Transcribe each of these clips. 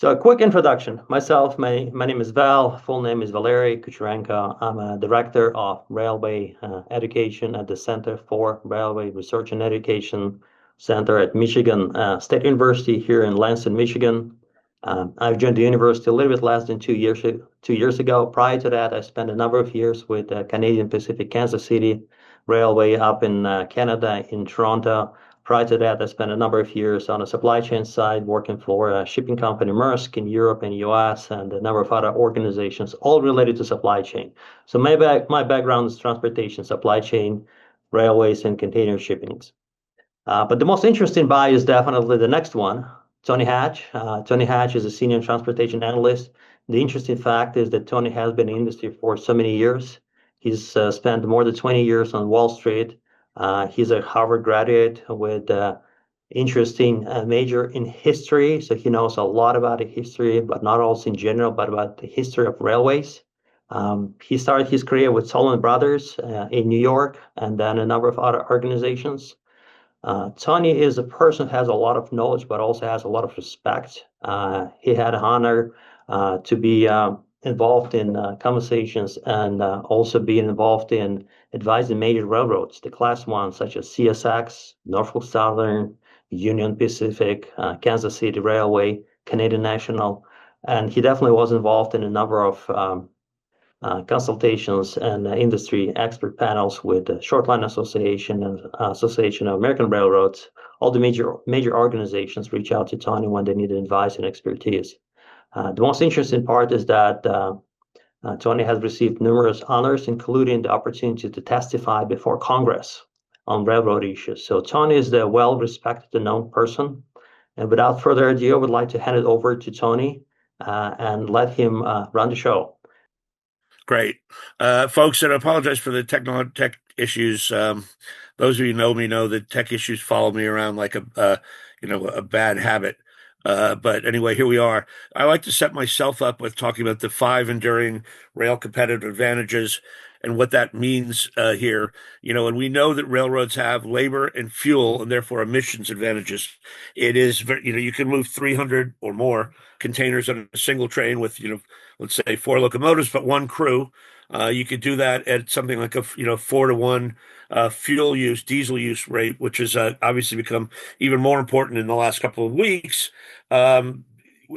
So a quick introduction. Myself, my name is Val. Full name is Valery Kucherenko. I'm a director of railway education at the Center for Railway Research and Education Center at Michigan State University here in Lansing, Michigan. I've joined the university a little bit less than 2 years ago. Prior to that, I spent a number of years with Canadian Pacific Kansas City Railway up in Canada, in Toronto. Prior to that, I spent a number of years on the supply chain side, working for a shipping company, Maersk, in Europe and US, and a number of other organizations, all related to supply chain. So my background is transportation, supply chain, railways, and container shippings. But the most interesting buy is definitely the next one, Tony Hatch. Tony Hatch is a senior transportation analyst. The interesting fact is that Tony has been in the industry for so many years. He's spent more than 20 years on Wall Street. He's a Harvard graduate with interesting major in history. So he knows a lot about the history, but not also in general, but about the history of railways. He started his career with Solomon Brothers in New York and then a number of other organizations. Tony is a person who has a lot of knowledge, but also has a lot of respect. He had an honor to be involved in conversations and also being involved in advising major railroads, the class ones such as CSX, Norfolk Southern, Union Pacific, Kansas City Railway, Canadian National. And he definitely was involved in a number of consultations and industry expert panels with the Short Line Association and Association of American Railroads. All the major organizations reach out to Tony when they need advice and expertise. The most interesting part is that Tony has received numerous honors, including the opportunity to testify before Congress on railroad issues. So Tony is the well-respected and known person. And without further ado, I would like to hand it over to Tony and let him run the show. Great. Folks, and I apologize for the tech issues. Those of you who know me know that tech issues follow me around like a bad habit. But anyway, here we are. I like to set myself up with talking about the 5 enduring rail competitive advantages and what that means here. And we know that railroads have labor and fuel and therefore emissions advantages. It is very, you can move 300 or more containers on a single train with, let's say 4 locomotives, but 1 crew. You could do that at something like a 4-to-1 fuel use, diesel use rate, which has obviously become even more important in the last couple of weeks.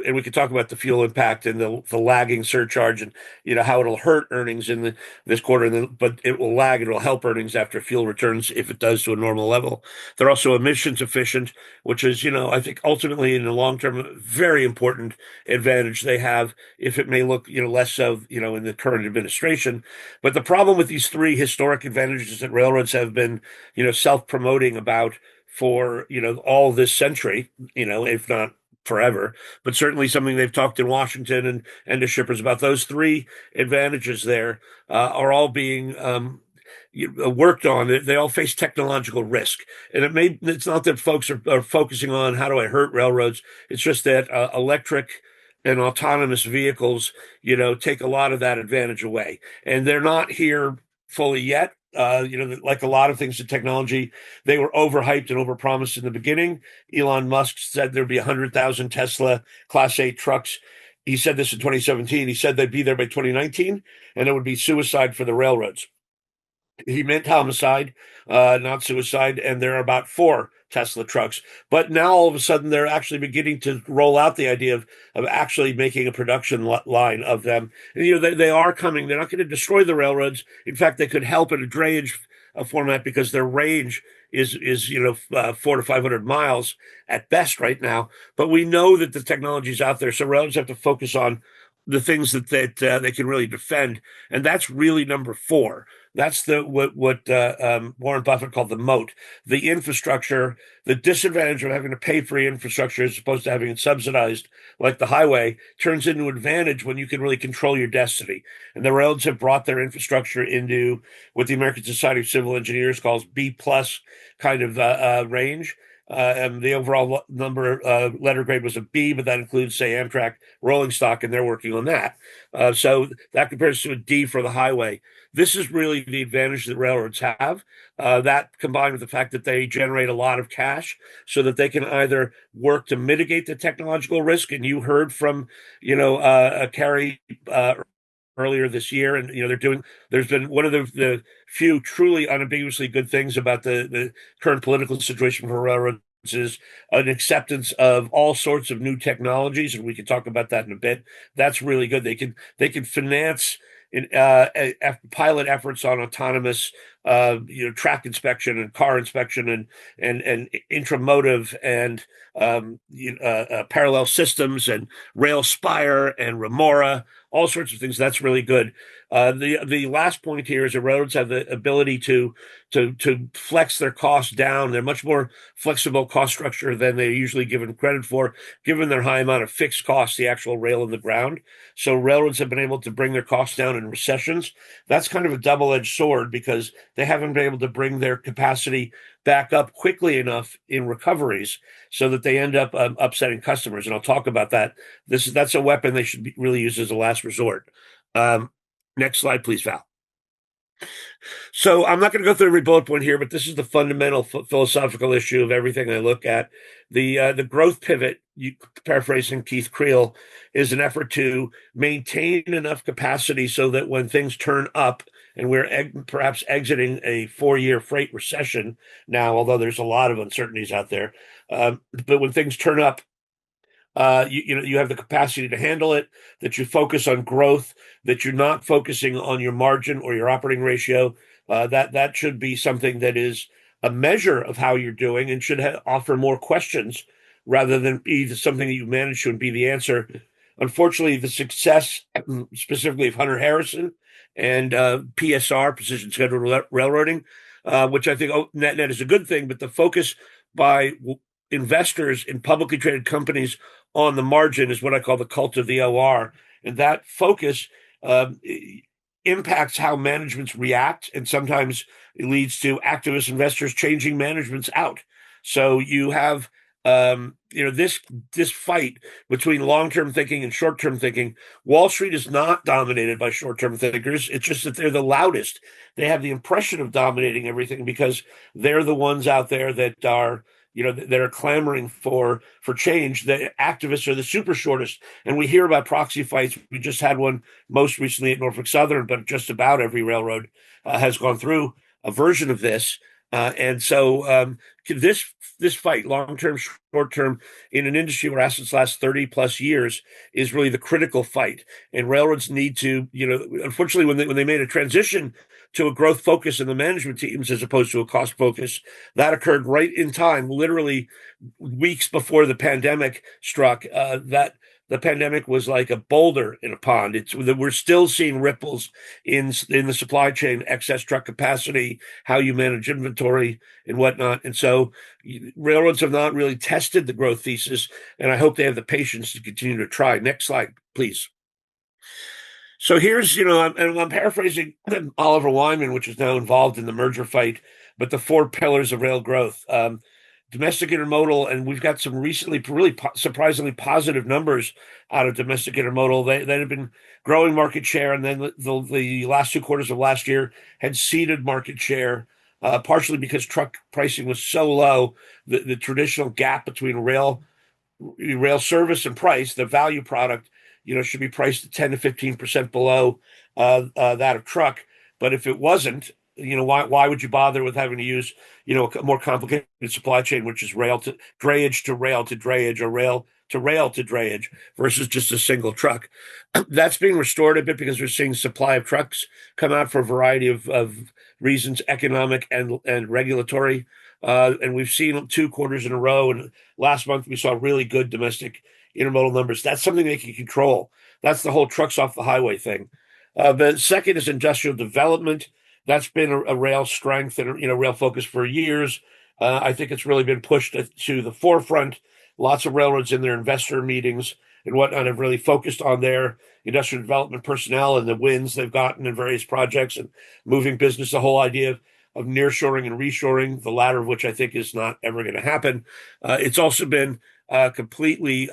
And we could talk about the fuel impact and the lagging surcharge and how it'll hurt earnings in this quarter, but it will lag. It'll help earnings after fuel returns if it does to a normal level. They're also emissions efficient, which is I think ultimately in the long term a very important advantage they have. If it may look less so in the current administration, but the problem with these 3 historic advantages that railroads have been self-promoting about for all this century, if not forever, but certainly something they've talked in Washington and to shippers about. Those 3 advantages there are all being worked on. They all face technological risk, and it's not that folks are focusing on how do I hurt railroads. It's just that electric and autonomous vehicles, take a lot of that advantage away, and they're not here fully yet. Like a lot of things in technology, they were overhyped and overpromised in the beginning. Elon Musk said there'd be 100,000 Tesla Class 8 trucks. He said this in 2017. He said they'd be there by 2019, and it would be suicide for the railroads. He meant homicide, not suicide, and there are about 4 Tesla trucks. But now all of a sudden they're actually beginning to roll out the idea of actually making a production line of them. And, they are coming. They're not going to destroy the railroads. In fact, they could help in a drayage format because their range is 400 to 500 miles at best right now. But we know that the technology is out there, so railroads have to focus on the things that they can really defend, and that's really number 4. That's what Warren Buffett called the moat, the infrastructure. The disadvantage of having to pay for infrastructure as opposed to having it subsidized like the highway turns into an advantage when you can really control your destiny. And the railroads have brought their infrastructure into what the American Society of Civil Engineers calls B+ kind of range. and the overall number letter grade was a B, but that includes, say, Amtrak rolling stock, and they're working on that. So that compares to a D for the highway. This is really the advantage that railroads have. That combined with the fact that they generate a lot of cash, so that they can either work to mitigate the technological risk. And you heard from, Carrie earlier this year, and there's been one of the few truly unambiguously good things about the current political situation for railroads is an acceptance of all sorts of new technologies, and we can talk about that in a bit. That's really good. They can finance in pilot efforts on autonomous track inspection and car inspection and intramotive and parallel systems and rail spire and remora, all sorts of things. That's really good. The last point here is that roads have the ability to flex their costs down. They're much more flexible cost structure than they're usually given credit for, given their high amount of fixed costs, the actual rail in the ground. So railroads have been able to bring their costs down in recessions. That's kind of a double-edged sword, because they haven't been able to bring their capacity back up quickly enough in recoveries, so that they end up upsetting customers. And I'll talk about that. That's a weapon they should really use as a last resort. Next slide, please, Val. So I'm not going to go through every bullet point here, but this is the fundamental philosophical issue of everything I look at. The growth pivot, paraphrasing Keith Creel, is an effort to maintain enough capacity so that when things turn up, and we're perhaps exiting a 4-year freight recession now, although there's a lot of uncertainties out there, but when things turn up, you have the capacity to handle it, that you focus on growth, that you're not focusing on your margin or your operating ratio. That should be something that is a measure of how you're doing, and should offer more questions rather than be something that you manage to and be the answer. Unfortunately, the success specifically of Hunter Harrison and PSR, Precision Scheduled Railroading, which I think net is a good thing, but the focus by investors in publicly traded companies on the margin is what I call the cult of the OR. And that focus impacts how managements react, and sometimes it leads to activist investors changing managements out. So you have this fight between long-term thinking and short-term thinking. Wall Street is not dominated by short-term thinkers. It's just that they're the loudest. They have the impression of dominating everything because they're the ones out there that are that are clamoring for change. The activists are the super shortest, and we hear about proxy fights. We just had one most recently at Norfolk Southern, but just about every railroad has gone through a version of this. And so this fight, long-term, short-term, in an industry where assets last 30 plus years, is really the critical fight. And railroads need to, unfortunately, when they made a transition to a growth focus in the management teams as opposed to a cost focus, that occurred right in time, literally weeks before the pandemic struck. That the pandemic was like a boulder in a pond. We're still seeing ripples in the supply chain, excess truck capacity, how you manage inventory and whatnot. And so railroads have not really tested the growth thesis, and I hope they have the patience to continue to try. Next slide, please. So here's, I'm paraphrasing Oliver Wyman, which is now involved in the merger fight, but the 4 pillars of rail growth. Domestic intermodal, and we've got some recently really surprisingly positive numbers out of domestic intermodal. They have been growing market share, and then the last 2 quarters of last year had ceded market share, partially because truck pricing was so low. The traditional gap between rail service and price, the value product, should be priced at 10 to 15% below that of truck. But if it wasn't, why would you bother with having to use, a more complicated supply chain, which is rail to drayage to rail to drayage, or rail to drayage, versus just a single truck. That's being restored a bit because we're seeing supply of trucks come out for a variety of reasons, economic and regulatory. And we've seen 2 quarters in a row. And last month we saw really good domestic intermodal numbers. That's something they can control. That's the whole trucks off the highway thing. The second is industrial development. That's been a rail strength and rail focus for years. I think it's really been pushed to the forefront. Lots of railroads in their investor meetings and whatnot have really focused on their industrial development personnel and the wins they've gotten in various projects and moving business. The whole idea of nearshoring and reshoring, the latter of which I think is not ever going to happen. It's also been completely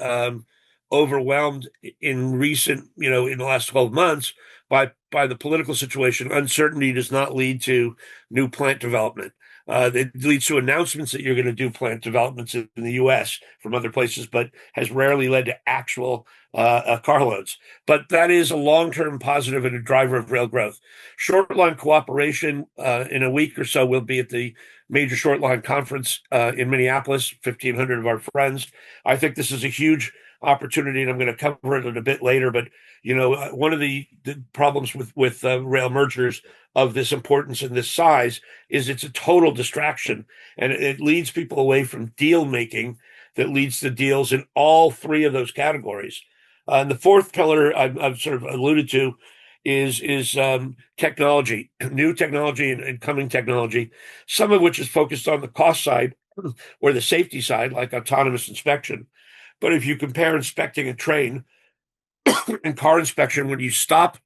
overwhelmed in recent, in the last 12 months by the political situation. Uncertainty does not lead to new plant development. It leads to announcements that you're going to do plant developments in the U.S. from other places, but has rarely led to actual carloads. But that is a long-term positive and a driver of rail growth. Short line cooperation in a week or so, we'll be at the major short line conference in Minneapolis, 1,500 of our friends. I think this is a huge opportunity, and I'm going to cover it a bit later. But one of the problems with rail mergers of this importance and this size is it's a total distraction, and it leads people away from deal making that leads to deals in all three of those categories. And the fourth pillar I've sort of alluded to is technology, new technology and coming technology, some of which is focused on the cost side or the safety side, like autonomous inspection. But if you compare inspecting a train and car inspection, when you stop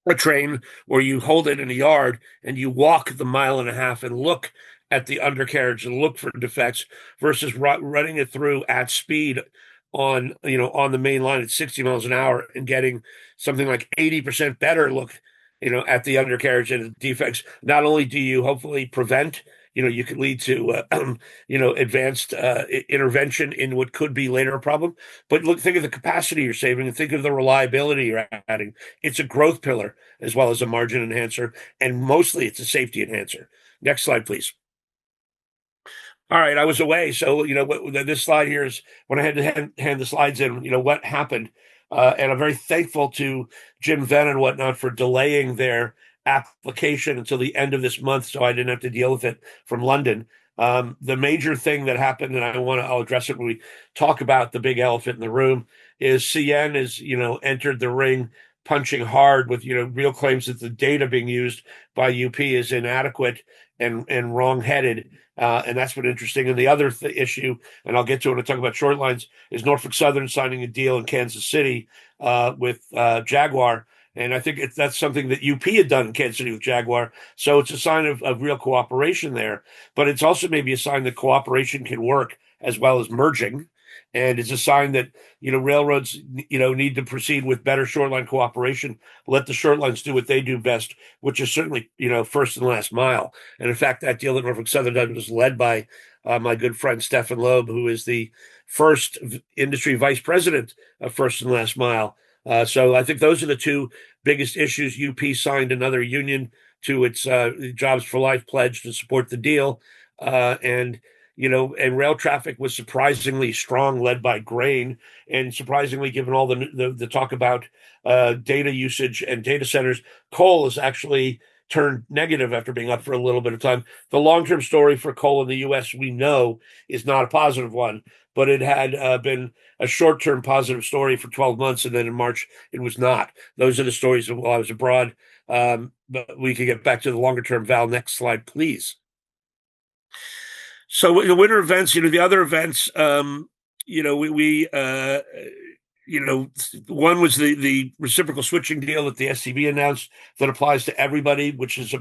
a train or you hold it in a yard and you walk the mile and a half and look at the undercarriage and look for defects versus running it through at speed on the main line at 60 miles an hour and getting something like 80% better look at the undercarriage and the defects. Not only do you hopefully prevent, you could lead to advanced intervention in what could be later a problem, but think of the capacity you're saving and think of the reliability you're adding. It's a growth pillar as well as a margin enhancer, and mostly it's a safety enhancer. Next slide, please. All right, I was away, so this slide here is when I had to hand the slides in. What happened, and I'm very thankful to Jim Venn and whatnot for delaying their application until the end of this month, so I didn't have to deal with it from London. The major thing that happened, and I'll address it when we talk about the big elephant in the room, is CN is entered the ring punching hard with real claims that the data being used by UP is inadequate and wrong-headed. And that's been interesting. And the other issue, and I'll get to it when I talk about short lines, is Norfolk Southern signing a deal in Kansas City with Jaguar. And I think that's something that UP had done in Kansas City with Jaguar. So it's a sign of real cooperation there. But it's also maybe a sign that cooperation can work as well as merging. And it's a sign that railroads need to proceed with better shortline cooperation. Let the short lines do what they do best, which is certainly first and last mile. And in fact, that deal that Norfolk Southern did was led by my good friend Stefan Loeb, who is the first industry vice president of first and last mile. So I think those are the two biggest issues. UP signed another union to its Jobs for Life pledge to support the deal, and rail traffic was surprisingly strong, led by grain, and surprisingly, given all the talk about data usage and data centers, coal has actually turned negative after being up for a little bit of time. The long-term story for coal in the U.S., we know, is not a positive one, but it had been a short-term positive story for 12 months, and then in March, it was not. Those are the stories while I was abroad, but we can get back to the longer-term. Val, next slide, please. So the winter events, the other events, one was the reciprocal switching deal that the STB announced that applies to everybody, which is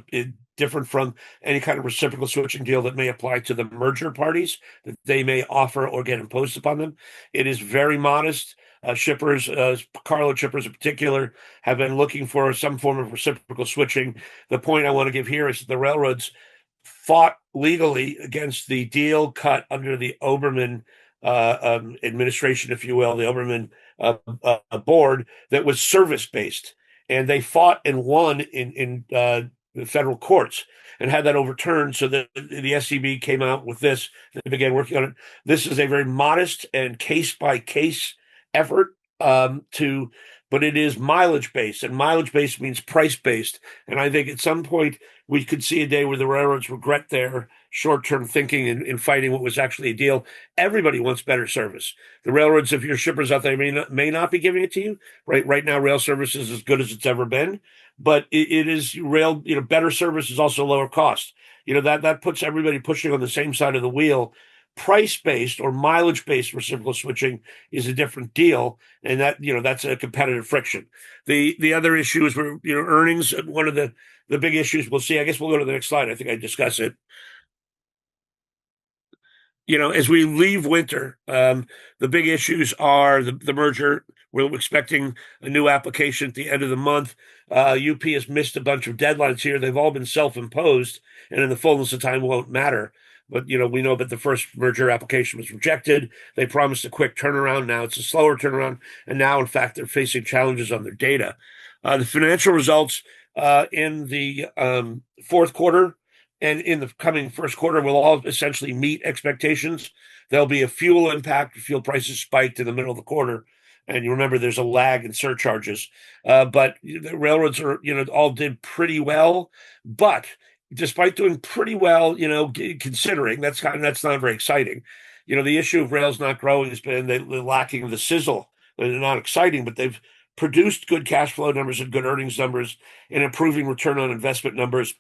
different from any kind of reciprocal switching deal that may apply to the merger parties that they may offer or get imposed upon them. It is very modest. Shippers, carload shippers in particular, have been looking for some form of reciprocal switching. The point I want to give here is that the railroads fought legally against the deal cut under the Oberman administration, if you will, the Oberman board that was service-based. And they fought and won in the federal courts and had that overturned so that the SCB came out with this. They began working on it. This is a very modest and case-by-case effort but it is mileage-based, and mileage-based means price-based. And I think at some point we could see a day where the railroads regret their short-term thinking in fighting what was actually a deal. Everybody wants better service. The railroads, if your shippers out there, may not be giving it to you. Right now, rail service is as good as it's ever been, but it is better service is also lower cost. That puts everybody pushing on the same side of the wheel. Price-based or mileage-based reciprocal switching is a different deal, and that's a competitive friction. The other issue is where earnings. One of the big issues we'll see. I guess we'll go to the next slide. I think I discuss it. As we leave winter, the big issues are the merger. We're expecting a new application at the end of the month. UP has missed a bunch of deadlines here. They've all been self-imposed, and in the fullness of time won't matter. But we know that the first merger application was rejected. They promised a quick turnaround. Now it's a slower turnaround, and now, in fact, they're facing challenges on their data. The financial results in the fourth quarter and in the coming first quarter will all essentially meet expectations. There'll be a fuel impact. Fuel prices spiked in the middle of the quarter, and you remember there's a lag in surcharges. But the railroads all did pretty well. But despite doing pretty well, considering that's not very exciting. The issue of rails not growing has been they're lacking the sizzle. They're not exciting, but they've produced good cash flow numbers and good earnings numbers and improving return on investment numbers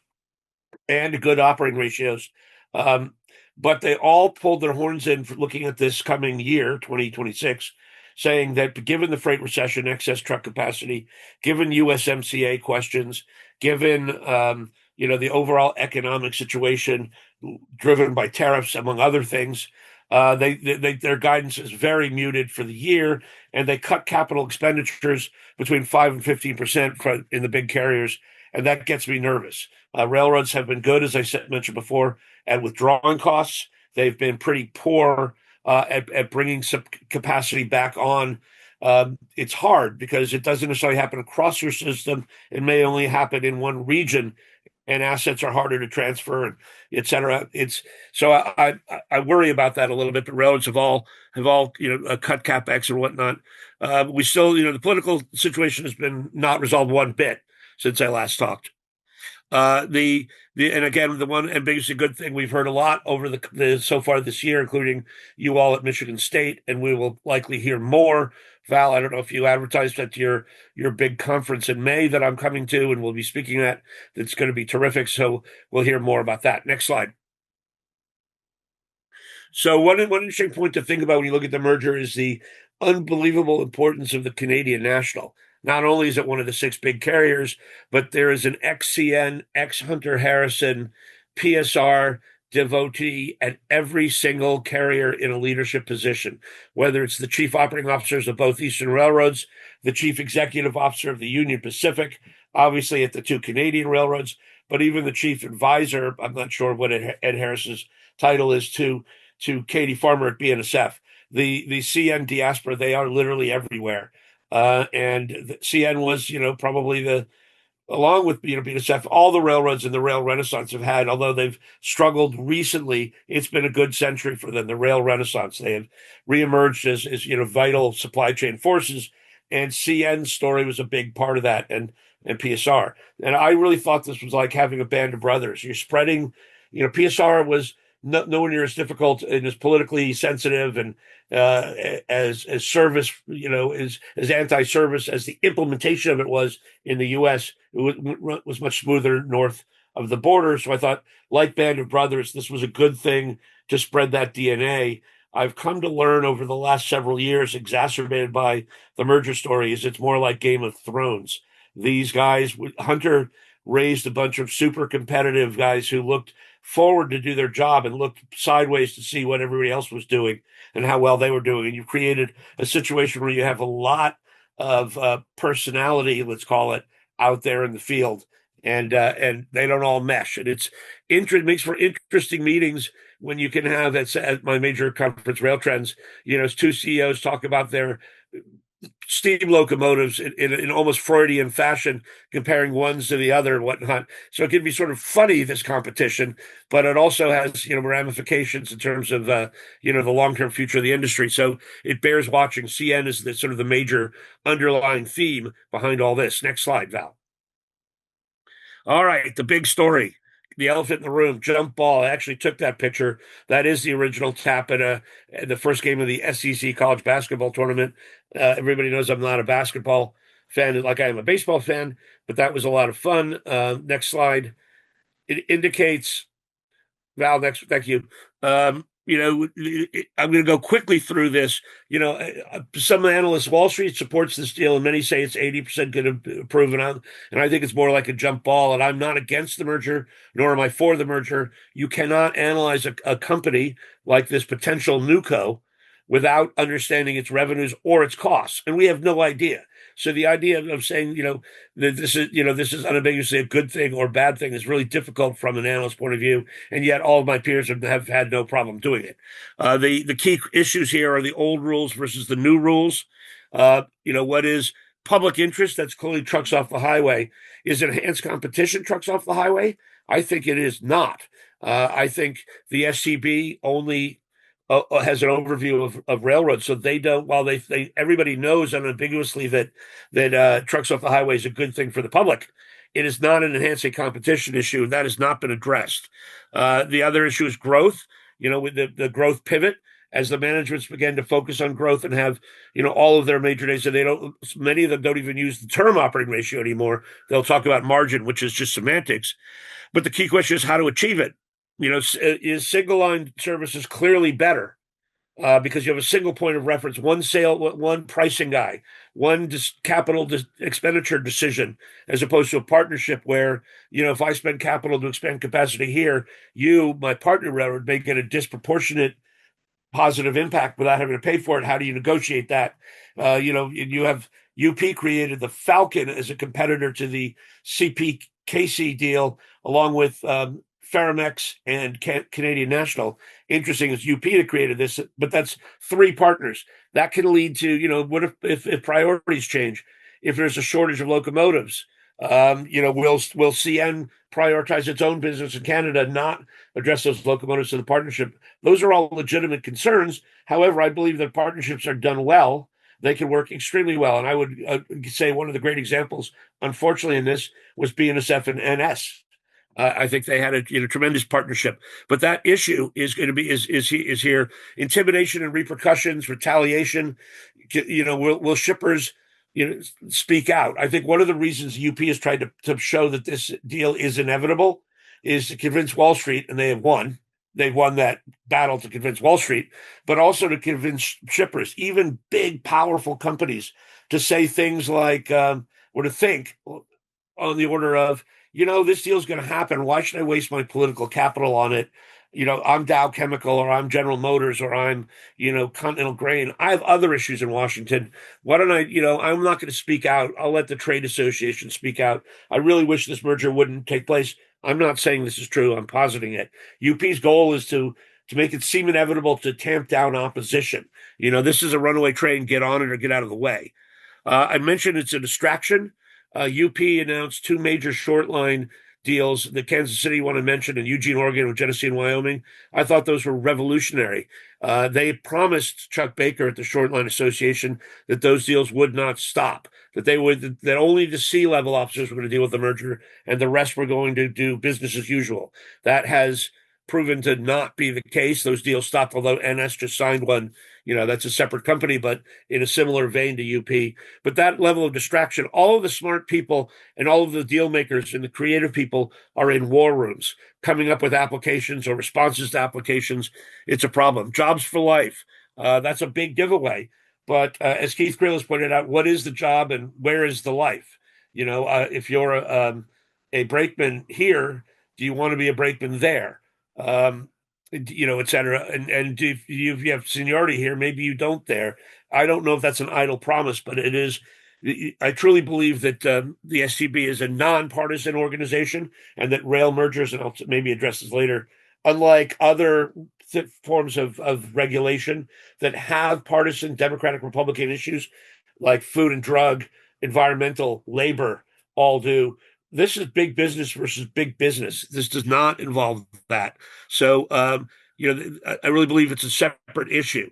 and good operating ratios. But they all pulled their horns in for looking at this coming year, 2026, saying that given the freight recession, excess truck capacity, given USMCA questions, given the overall economic situation driven by tariffs, among other things, their guidance is very muted for the year, and they cut capital expenditures between 5 and 15% in the big carriers, and that gets me nervous. Railroads have been good, as I mentioned before, at withdrawing costs. They've been pretty poor at bringing some capacity back on. It's hard because it doesn't necessarily happen across your system. It may only happen in one region, and assets are harder to transfer, and et cetera. So I worry about that a little bit. But railroads have all cut capex and whatnot. We still, the political situation has been not resolved one bit since I last talked. And again, the one and biggest good thing we've heard a lot over the so far this year, including you all at Michigan State, and we will likely hear more. Val, I don't know if you advertised at your big conference in May that I'm coming to, and we'll be speaking at. That's going to be terrific. So we'll hear more about that. Next slide. So one interesting point to think about when you look at the merger is the unbelievable importance of the Canadian National. Not only is it one of the 6 big carriers, but there is an ex-CN, ex-Hunter Harrison, PSR devotee at every single carrier in a leadership position, whether it's the chief operating officers of both Eastern Railroads, the chief executive officer of the Union Pacific, obviously at the 2 Canadian railroads, but even the chief advisor, I'm not sure what Ed Harris's title is, to Katie Farmer at BNSF. The CN diaspora, they are literally everywhere. And the CN was, probably along with BNSF, all the railroads in the rail renaissance have had, although they've struggled recently, it's been a good century for them, the rail renaissance. They have reemerged as vital supply chain forces, and CN's story was a big part of that, and PSR. And I really thought this was like having a band of brothers. You're spreading, PSR was nowhere near as difficult and as politically sensitive and as service, as anti-service as the implementation of it was in the U.S. It was much smoother north of the border. So I thought, like Band of Brothers, this was a good thing to spread that DNA. I've come to learn over the last several years, exacerbated by the merger story, is it's more like Game of Thrones. These guys, Hunter raised a bunch of super competitive guys who looked forward to do their job and looked sideways to see what everybody else was doing and how well they were doing. And you created a situation where you have a lot of personality, let's call it, out there in the field, and they don't all mesh. And it makes for interesting meetings when you can have at my major conference, Rail Trends, 2 CEOs talk about their steam locomotives in almost Freudian fashion, comparing ones to the other and whatnot. So it can be sort of funny, this competition, but it also has, ramifications in terms of, the long-term future of the industry. So it bears watching. CN is sort of the major underlying theme behind all this. Next slide, Val. All right, the big story. The elephant in the room, jump ball. I actually took that picture. That is the original tap at the first game of the SEC college basketball tournament. Everybody knows I'm not a basketball fan like I am a baseball fan, but that was a lot of fun. Next slide. It indicates, Val, next, thank you. I'm going to go quickly through this. Some analysts, Wall Street supports this deal, and many say it's 80% going to approve it on. And I think it's more like a jump ball. And I'm not against the merger, nor am I for the merger. You cannot analyze a company like this potential NewCo without understanding its revenues or its costs, and we have no idea. So the idea of saying, that this is unambiguously a good thing or bad thing is really difficult from an analyst point of view, and yet all of my peers have had no problem doing it. The key issues here are the old rules versus the new rules. What is public interest? That's clearly trucks off the highway. Is enhanced competition trucks off the highway? I think it is not. I think the SCB only has an overview of railroads, so they don't. While they everybody knows unambiguously that trucks off the highway is a good thing for the public, it is not an enhancing competition issue, and that has not been addressed. The other issue is growth. With the growth pivot, as the managements began to focus on growth and have all of their major days, so they don't. Many of them don't even use the term operating ratio anymore. They'll talk about margin, which is just semantics. But the key question is how to achieve it. Is single line services clearly better because you have a single point of reference, one pricing guy, one capital expenditure decision, as opposed to a partnership where, if I spend capital to expand capacity here, my partner railroad, may get a disproportionate positive impact without having to pay for it. How do you negotiate that? You have UP created the Falcon as a competitor to the CPKC deal, along with Ferromex and Canadian National. Interesting, it's UP that created this, but that's three partners. That can lead to, what if priorities change? If there's a shortage of locomotives, will CN prioritize its own business in Canada, not address those locomotives in the partnership? Those are all legitimate concerns. However, I believe that partnerships are done well. They can work extremely well. And I would say one of the great examples, unfortunately, in this was BNSF and NS. I think they had a tremendous partnership, but that issue is going to be is here: intimidation and repercussions, retaliation. Will shippers speak out? I think one of the reasons UP has tried to show that this deal is inevitable is to convince Wall Street, and they have won. They've won that battle to convince Wall Street, but also to convince shippers, even big, powerful companies, to say things like, or to think on the order of, this deal is going to happen. Why should I waste my political capital on it? I'm Dow Chemical, or I'm General Motors, or I'm, Continental Grain. I have other issues in Washington. Why don't I, I'm not going to speak out. I'll let the trade association speak out. I really wish this merger wouldn't take place. I'm not saying this is true. I'm positing it. UP's goal is to make it seem inevitable, to tamp down opposition. This is a runaway train. Get on it or get out of the way. I mentioned it's a distraction. UP announced two major short line deals, the Kansas City one I mentioned, and Eugene, Oregon, with Genesee and Wyoming. I thought those were revolutionary. They promised Chuck Baker at the Short Line Association that those deals would not stop, that only the C-level officers were going to deal with the merger, and the rest were going to do business as usual. That has proven to not be the case. Those deals stopped, although NS just signed one. That's a separate company, but in a similar vein to UP. But that level of distraction, all of the smart people and all of the deal makers and the creative people are in war rooms, coming up with applications or responses to applications. It's a problem. Jobs for life. That's a big giveaway. But as Keith Creel has pointed out, what is the job and where is the life? If you're a brakeman here, do you want to be a brakeman there? Et cetera. And if you have seniority here, maybe you don't there. I don't know if that's an idle promise, but it is. I truly believe that the SCB is a nonpartisan organization, and that rail mergers, and I'll maybe address this later, unlike other forms of regulation that have partisan Democratic Republican issues like food and drug, environmental, labor, all do. This is big business versus big business. This does not involve that. So, I really believe it's a separate issue.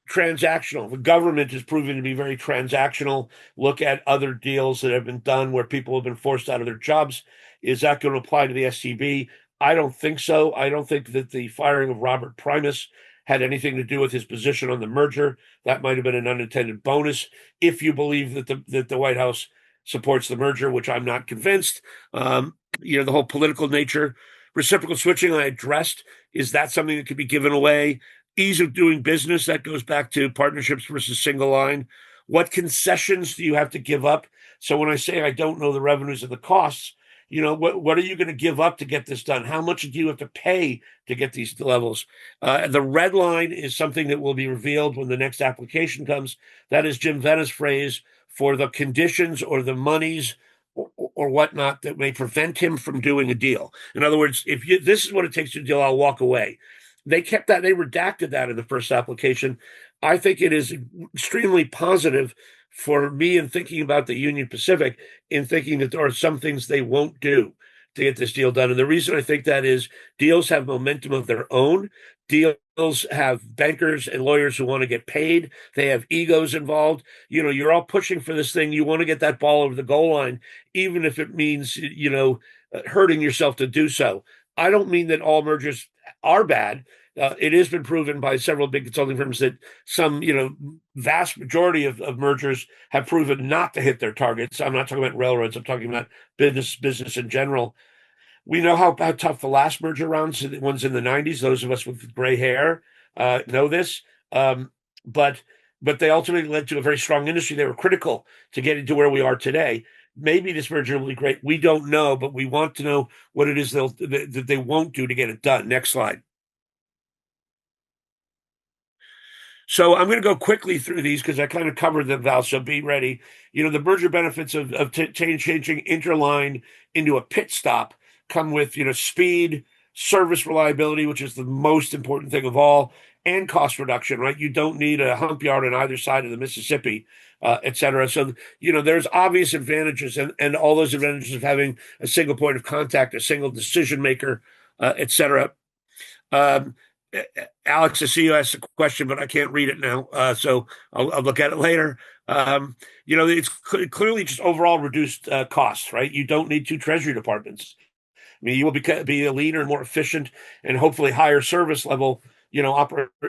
Transactional. The government has proven to be very transactional. Look at other deals that have been done where people have been forced out of their jobs. Is that going to apply to the SCB? I don't think so. I don't think that the firing of Robert Primus had anything to do with his position on the merger. That might have been an unintended bonus if you believe that the White House supports the merger, which I'm not convinced. The whole political nature. Reciprocal switching I addressed. Is that something that could be given away? Ease of doing business, that goes back to partnerships versus single line. What concessions do you have to give up? So when I say I don't know the revenues and the costs, what are you going to give up to get this done? How much do you have to pay to get these levels? The red line is something that will be revealed when the next application comes. That is Jim Vena's phrase for the conditions or the monies or whatnot that may prevent him from doing a deal. In other words, if this is what it takes to do a deal, I'll walk away. They kept that, they redacted that in the first application. I think it is extremely positive for me in thinking about the Union Pacific, in thinking that there are some things they won't do to get this deal done. And the reason I think that is deals have momentum of their own. Deals have bankers and lawyers who want to get paid. They have egos involved. You're all pushing for this thing. You want to get that ball over the goal line, even if it means, hurting yourself to do so. I don't mean that all mergers are bad. It has been proven by several big consulting firms that some, vast majority of mergers have proven not to hit their targets. I'm not talking about railroads. I'm talking about business in general. We know how tough the last merger rounds, the ones in the 90s, those of us with gray hair know this. But they ultimately led to a very strong industry. They were critical to getting to where we are today. Maybe this merger will be great. We don't know, but we want to know what it is that they won't do to get it done. Next slide. So I'm going to go quickly through these because I kind of covered them, Val. So be ready. The merger benefits of changing interline into a pit stop come with speed, service reliability, which is the most important thing of all, and cost reduction. Right? You don't need a hump yard on either side of the Mississippi, et cetera. So there's obvious advantages, and all those advantages of having a single point of contact, a single decision maker, et cetera. Alex, I see you asked a question, but I can't read it now, so I'll look at it later. It's clearly just overall reduced costs, right? You don't need two treasury departments. I mean, you will be a leaner and more efficient and hopefully higher service level,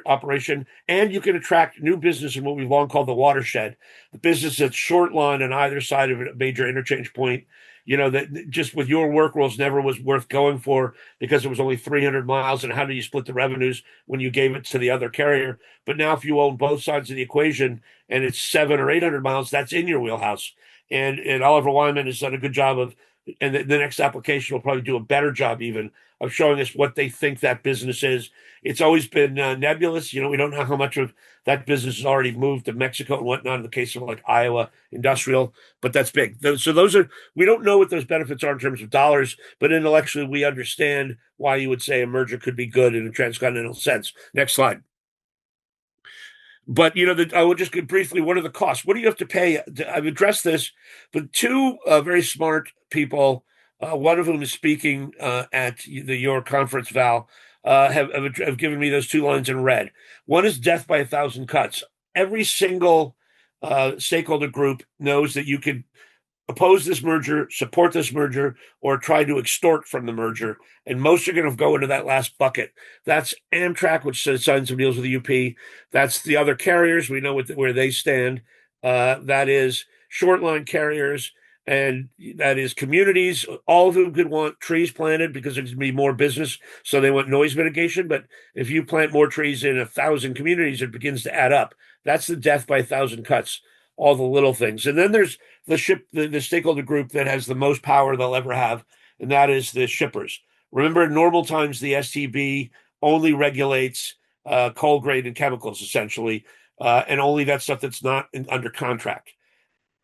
operation. And you can attract new business in what we've long called the watershed, the business that's short line on either side of a major interchange point. That just with your work rules never was worth going for because it was only 300 miles. And how do you split the revenues when you gave it to the other carrier? But now if you own both sides of the equation and it's 700 or 800 miles, that's in your wheelhouse. And Oliver Wyman has done a good job of, and the next application will probably do a better job even of showing us what they think that business is. It's always been nebulous. We don't know how much of that business has already moved to Mexico and whatnot in the case of like Iowa industrial, but that's big. So we don't know what those benefits are in terms of dollars, but intellectually we understand why you would say a merger could be good in a transcontinental sense. Next slide. But I will just briefly. What are the costs? What do you have to pay? I've addressed this, but two very smart people, one of whom is speaking at your conference, Val, have given me those two lines in red. One is death by 1,000 cuts. Every single stakeholder group knows that you could oppose this merger, support this merger, or try to extort from the merger. And most are going to go into that last bucket. That's Amtrak, which signs some deals with the UP. That's the other carriers. We know where they stand. That is short line carriers, and that is communities. All of whom could want trees planted because there's going to be more business, so they want noise mitigation. But if you plant more trees in 1,000 communities, it begins to add up. That's the death by 1,000 cuts. All the little things. And then there's the stakeholder group that has the most power they'll ever have, and that is the shippers. Remember, in normal times, the STB only regulates coal grade and chemicals, essentially, and only that stuff that's not under contract.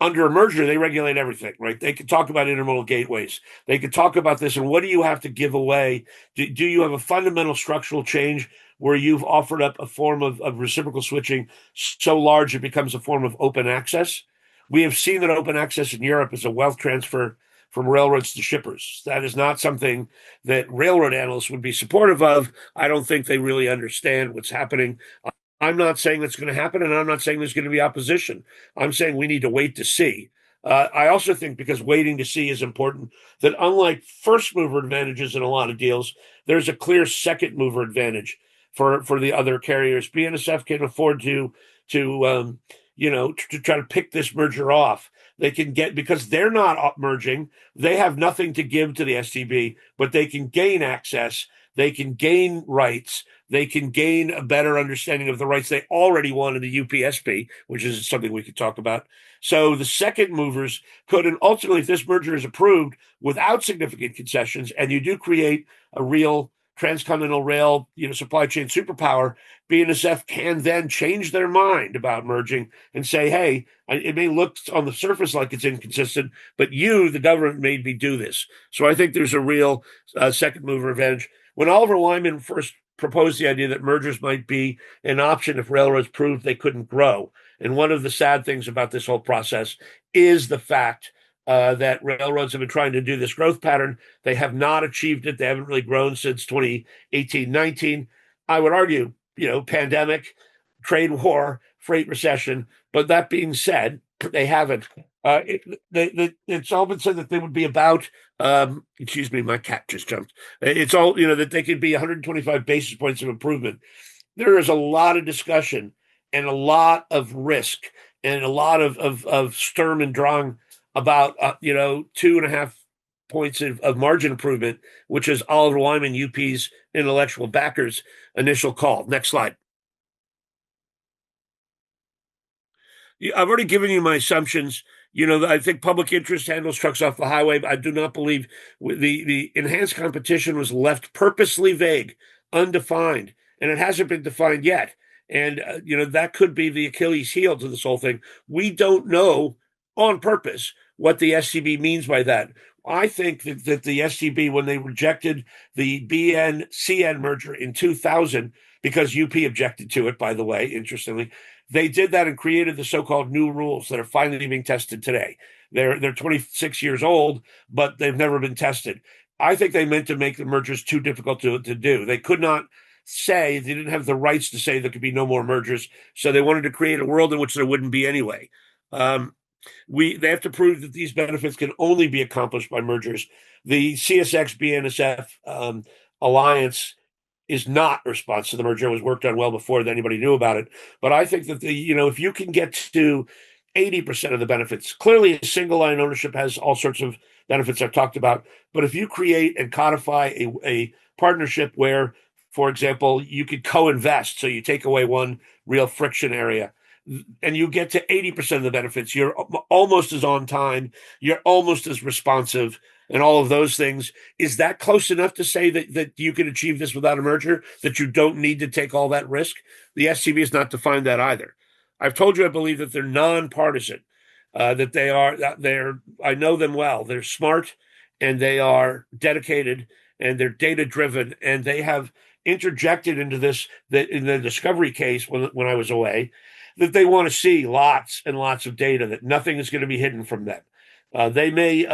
Under a merger, they regulate everything, right? They could talk about intermodal gateways. They could talk about this, and what do you have to give away? Do you have a fundamental structural change where you've offered up a form of reciprocal switching so large it becomes a form of open access? We have seen that open access in Europe is a wealth transfer from railroads to shippers. That is not something that railroad analysts would be supportive of. I don't think they really understand what's happening. I'm not saying that's going to happen, and I'm not saying there's going to be opposition. I'm saying we need to wait to see. I also think because waiting to see is important, that unlike first mover advantages in a lot of deals, there's a clear second mover advantage for the other carriers. BNSF can afford to try to pick this merger off. They can get, because they're not merging, they have nothing to give to the STB, but they can gain access. They can gain rights. they can gain a better understanding of the rights they already won in the UPSP, which is something we could talk about. So the second movers could, and ultimately, if this merger is approved without significant concessions, and you do create a real transcontinental rail, supply chain superpower, BNSF can then change their mind about merging and say, hey, it may look on the surface like it's inconsistent, but you, the government, made me do this. So I think there's a real second mover advantage. When Oliver Wyman first proposed the idea that mergers might be an option if railroads proved they couldn't grow, and one of the sad things about this whole process is the fact that railroads have been trying to do this growth pattern. They have not achieved it. They haven't really grown since 2018-19. I would argue, pandemic, trade war, freight recession. But that being said, they haven't. It's all been said that they would be about, excuse me, my cat just jumped. It's all, that they could be 125 basis points of improvement. There is a lot of discussion and a lot of risk and a lot of Sturm and Drang about 2.5 points of margin improvement, which is Oliver Wyman, UP's intellectual backers' initial call. Next slide. I've already given you my assumptions. I think public interest handles trucks off the highway. I do not believe the enhanced competition was left purposely vague, undefined, and it hasn't been defined yet. And, that could be the Achilles heel to this whole thing. We don't know on purpose what the STB means by that. I think that the STB, when they rejected the BN-CN merger in 2000, because UP objected to it, by the way, interestingly, they did that and created the so-called new rules that are finally being tested today. They're 26 years old, but they've never been tested. I think they meant to make the mergers too difficult to do. They could not say, they didn't have the rights to say there could be no more mergers, so they wanted to create a world in which there wouldn't be anyway. They have to prove that these benefits can only be accomplished by mergers. The CSX BNSF alliance is not a response to the merger. It was worked on well before anybody knew about it. But I think that if you can get to 80% of the benefits, clearly a single line ownership has all sorts of benefits I've talked about. But if you create and codify a partnership where, for example, you could co-invest, so you take away one real friction area, and you get to 80% of the benefits, you're almost as on time, you're almost as responsive, and all of those things. Is that close enough to say that you can achieve this without a merger, that you don't need to take all that risk? The STB has not defined that either. I've told you I believe that they're nonpartisan, I know them well. They're smart, and they are dedicated, and they're data-driven, and they have interjected into this, that in the discovery case when I was away, that they want to see lots and lots of data, that nothing is going to be hidden from them. They may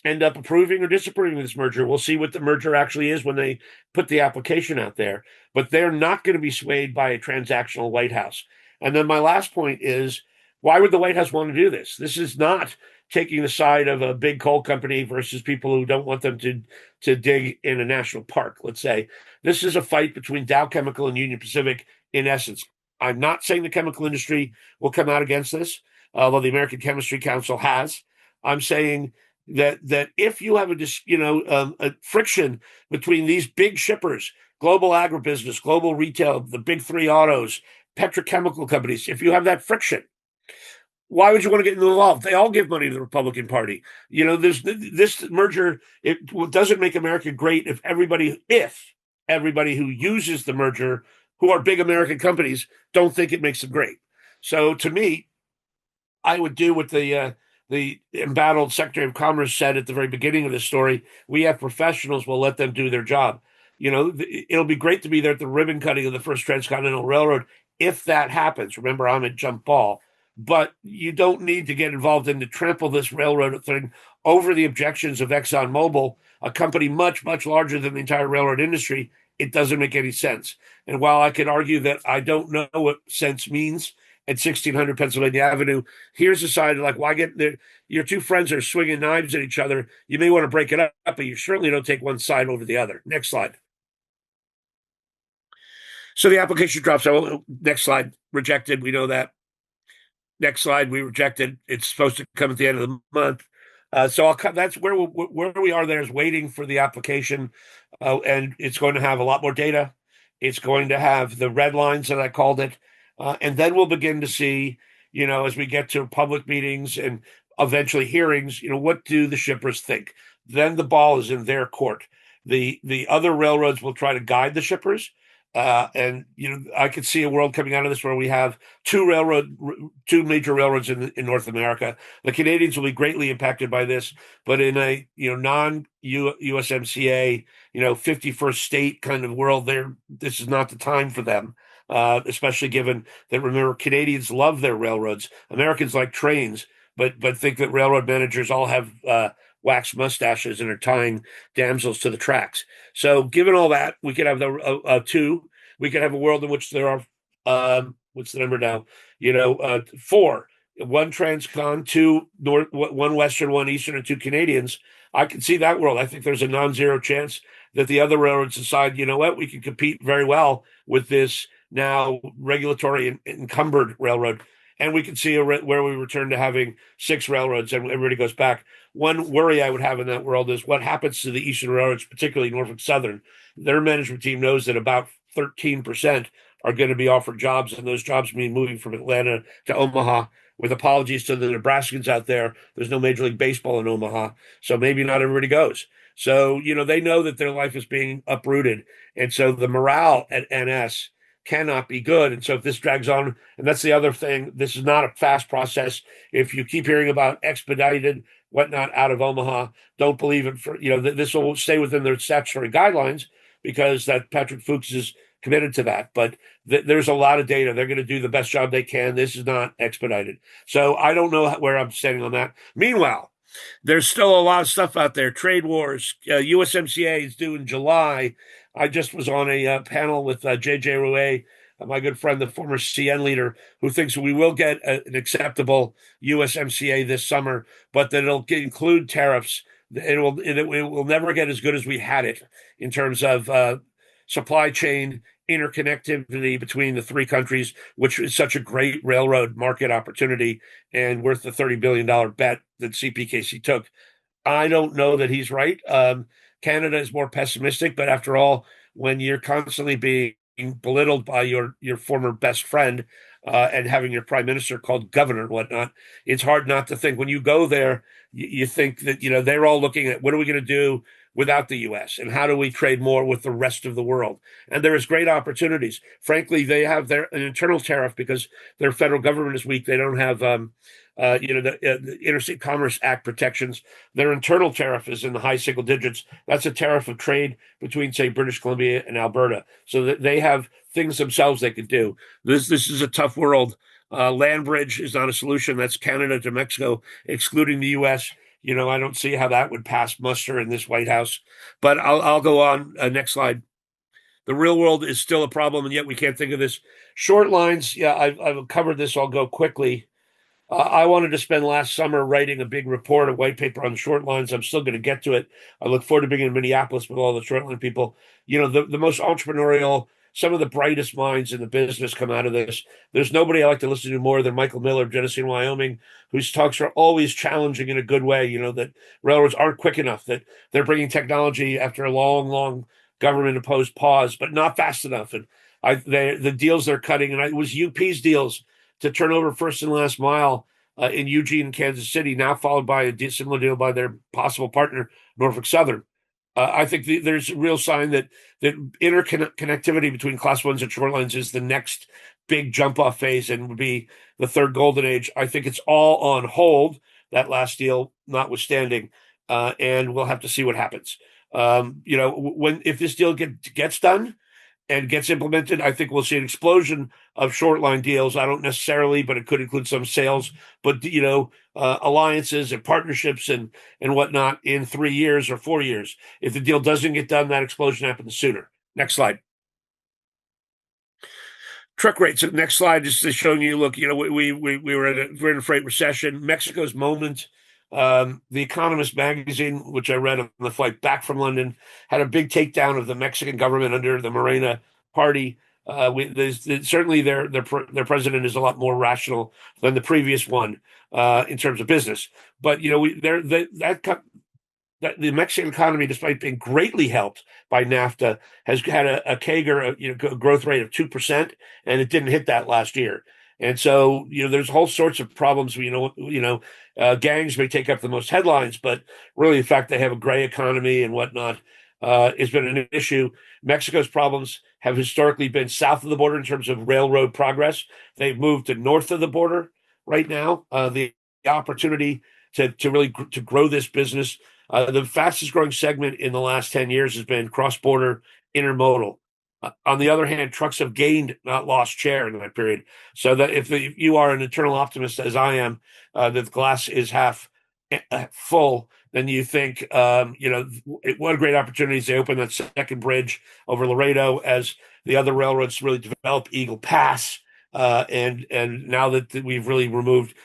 end up approving or disapproving this merger. We'll see what the merger actually is when they put the application out there. But they're not going to be swayed by a transactional White House. And then my last point is, why would the White House want to do this? This is not taking the side of a big coal company versus people who don't want them to dig in a national park, let's say. This is a fight between Dow Chemical and Union Pacific, in essence. I'm not saying the chemical industry will come out against this, although the American Chemistry Council has. I'm saying that if you have a friction between these big shippers, global agribusiness, global retail, the big three autos, petrochemical companies, if you have that friction, why would you want to get involved? They all give money to the Republican Party. There's this merger. It doesn't make America great if everybody who uses the merger, who are big American companies, don't think it makes them great. So to me, I would do what the embattled Secretary of Commerce said at the very beginning of this story. We have professionals, we'll let them do their job. It'll be great to be there at the ribbon cutting of the first transcontinental railroad if that happens. Remember, I'm at jump ball. But you don't need to get involved in to trample this railroad thing over the objections of ExxonMobil, a company much, much larger than the entire railroad industry. It doesn't make any sense. And while I could argue that I don't know what sense means at 1600 Pennsylvania Avenue, here's a side like, why get there? Your two friends are swinging knives at each other. You may want to break it up, but you certainly don't take one side over the other. Next slide. So the application drops. Next slide. Rejected. We know that. Next slide, we rejected. It's supposed to come at the end of the month. That's where we are. There is waiting for the application, and it's going to have a lot more data. It's going to have the red lines that I called it. And then we'll begin to see, as we get to public meetings and eventually hearings, what do the shippers think? Then the ball is in their court. The other railroads will try to guide the shippers. And I could see a world coming out of this where we have two major railroads in North America. The Canadians will be greatly impacted by this, but in a non USMCA 51st state kind of world, this is not the time for them. Especially given that, remember, Canadians love their railroads. Americans like trains, but think that railroad managers all have wax mustaches and are tying damsels to the tracks. So, given all that, we could have two. We could have a world in which there are what's the number now? Four. One transcon, two north, one western, one eastern, and two Canadians. I can see that world. I think there's a non-zero chance that the other railroads decide, we can compete very well with this now regulatory encumbered railroad. And we can see where we return to having six railroads and everybody goes back. One worry I would have in that world is what happens to the eastern railroads, particularly Norfolk Southern. Their management team knows that about 13% are going to be offered jobs, and those jobs mean moving from Atlanta to Omaha. With apologies to the Nebraskans out there, there's no Major League Baseball in Omaha, so maybe not everybody goes. So, they know that their life is being uprooted. And so the morale at NS cannot be good. And so if this drags on, and that's the other thing, this is not a fast process. If you keep hearing about expedited whatnot out of Omaha, don't believe it. This will stay within their statutory guidelines because that Patrick Fuchs is committed to that. But there's a lot of data. They're going to do the best job they can. This is not expedited. So I don't know where I'm standing on that. Meanwhile, there's still a lot of stuff out there. Trade wars. USMCA is due in July. I just was on a panel with J.J. Rouet, my good friend, the former CN leader, who thinks we will get an acceptable USMCA this summer, but that it'll include tariffs. It will never get as good as we had it in terms of supply chain interconnectivity between the three countries, which is such a great railroad market opportunity and worth the $30 billion bet that CPKC took. I don't know that he's right. Canada is more pessimistic, but after all, when you're constantly being belittled by your former best friend and having your prime minister called governor and whatnot, it's hard not to think when you go there, you think that, they're all looking at what are we going to do without the U.S. and how do we trade more with the rest of the world? And there is great opportunities. Frankly, they have an internal tariff because their federal government is weak. They don't have the Interstate Commerce Act protections. Their internal tariff is in the high single digits. That's a tariff of trade between, say, British Columbia and Alberta. So that they have things themselves they could do. This is a tough world. Land bridge is not a solution. That's Canada to Mexico, excluding the U.S. I don't see how that would pass muster in this White House. But I'll go on. Next slide. The real world is still a problem, and yet we can't think of this. Short lines. Yeah, I've covered this. I'll go quickly. I wanted to spend last summer writing a big report, a white paper on short lines. I'm still going to get to it. I look forward to being in Minneapolis with all the short line people. The most entrepreneurial, some of the brightest minds in the business come out of this. There's nobody I like to listen to more than Michael Miller of Genesee and Wyoming, whose talks are always challenging in a good way. That railroads aren't quick enough, that they're bringing technology after a long, long government-imposed pause, but not fast enough. And the deals they're cutting, and it was UP's deals to turn over first and last mile in Eugene, Kansas City, now followed by a similar deal by their possible partner, Norfolk Southern. I think there's a real sign that interconnectivity between class ones and short lines is the next big jump off phase and would be the third golden age. I think it's all on hold, that last deal notwithstanding, and we'll have to see what happens. If this deal gets done and gets implemented, I think we'll see an explosion of short line deals. I don't necessarily, but it could include some sales, but alliances and partnerships and whatnot in 3 years or 4 years. If the deal doesn't get done, that explosion happens sooner. Next slide. Truck rates. Next slide is just showing you. Look, we're in a freight recession. Mexico's moment. The Economist magazine, which I read on the flight back from London, had a big takedown of the Mexican government under the Morena party. Certainly, their president is a lot more rational than the previous one in terms of business. But the Mexican economy, despite being greatly helped by NAFTA, has had a CAGR, growth rate of 2%, and it didn't hit that last year. And so, there's all sorts of problems. Gangs may take up the most headlines, but really, the fact they have a gray economy and whatnot has been an issue. Mexico's problems have historically been south of the border in terms of railroad progress. They've moved to north of the border right now. The opportunity to really to grow this business. The fastest growing segment in the last 10 years has been cross border intermodal. On the other hand, trucks have gained, not lost share in that period. So that if you are an eternal optimist, as I am, that the glass is half full, then you think, what a great opportunity they open that second bridge over Laredo as the other railroads really develop Eagle Pass. And now that we've really removed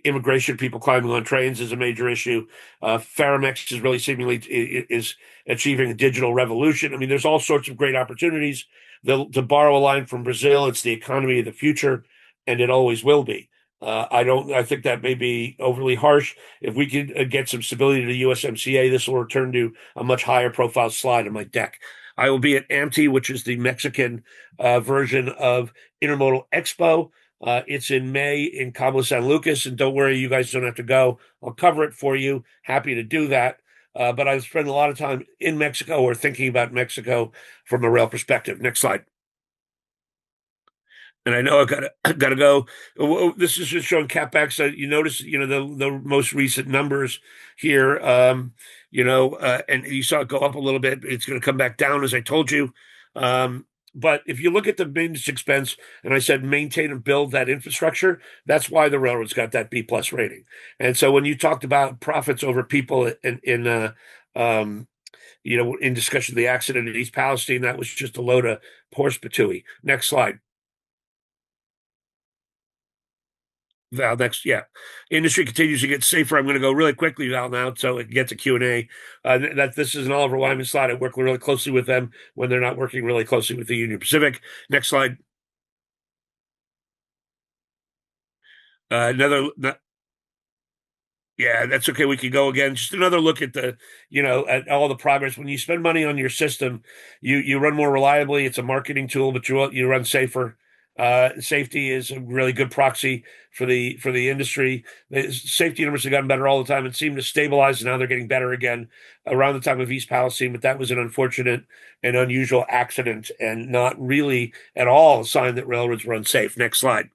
immigration, people climbing on trains is a major issue. Faramex is really seemingly is achieving a digital revolution. I mean, there's all sorts of great opportunities. To borrow a line from Brazil, it's the economy of the future, and it always will be. I think that may be overly harsh. If we could get some stability to the USMCA, this will return to a much higher profile slide on my deck. I will be at AMTI, which is the Mexican version of Intermodal Expo. It's in May in Cabo San Lucas, and don't worry, you guys don't have to go. I'll cover it for you. Happy to do that. But I spend a lot of time in Mexico or thinking about Mexico from a rail perspective. Next slide. And I know I gotta go. This is just showing capex. You notice, the most recent numbers here. And you saw it go up a little bit. It's going to come back down, as I told you. But if you look at the maintenance expense, and I said maintain and build that infrastructure, that's why the railroads got that B plus rating. And so when you talked about profits over people in discussion of the accident in East Palestine, that was just a load of horse patooey. Next slide. Val, next, yeah. Industry continues to get safer. I'm going to go really quickly, Val, now, so it can get to Q&A. This is an Oliver Wyman slide. I work really closely with them when they're not working really closely with the Union Pacific. Next slide. Another Yeah, that's okay. We could go again. Just another look at at all the progress. When you spend money on your system, you run more reliably. It's a marketing tool, but you run safer. Safety is a really good proxy for the industry. The safety numbers have gotten better all the time and seem to stabilize, and now they're getting better again around the time of East Palestine. But that was an unfortunate and unusual accident, and not really at all a sign that railroads were unsafe. Next slide.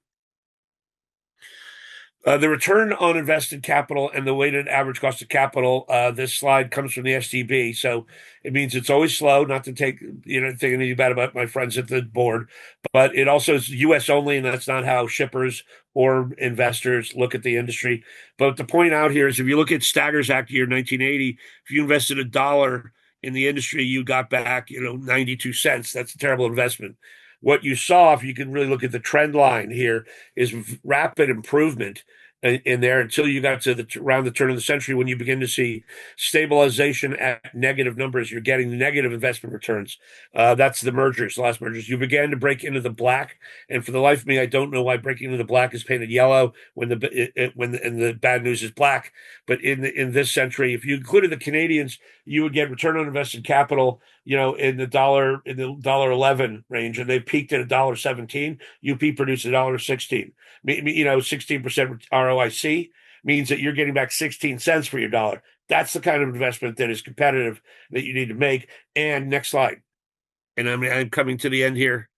The return on invested capital and the weighted average cost of capital. This slide comes from the STB, so it means it's always slow. Not to think anything bad about my friends at the board, but it also is U.S. only, and that's not how shippers or investors look at the industry. But to point out here is, if you look at Staggers Act year 1980, if you invested $1 in the industry, you got back 92 cents. That's a terrible investment. What you saw, if you can really look at the trend line here, is rapid improvement in there until you got to around the turn of the century, when you begin to see stabilization at negative numbers. You're getting negative investment returns. That's the last mergers. You began to break into the black, and for the life of me, I don't know why breaking into the black is painted yellow when the bad news is black. But in this century, if you included the Canadians, you would get return on invested capital, in the $1.11 range, and they peaked at $1.17. UP produced $1.16. 16% ROIC means that you're getting back 16 cents for your dollar. That's the kind of investment that is competitive that you need to make. And next slide. And I'm coming to the end here.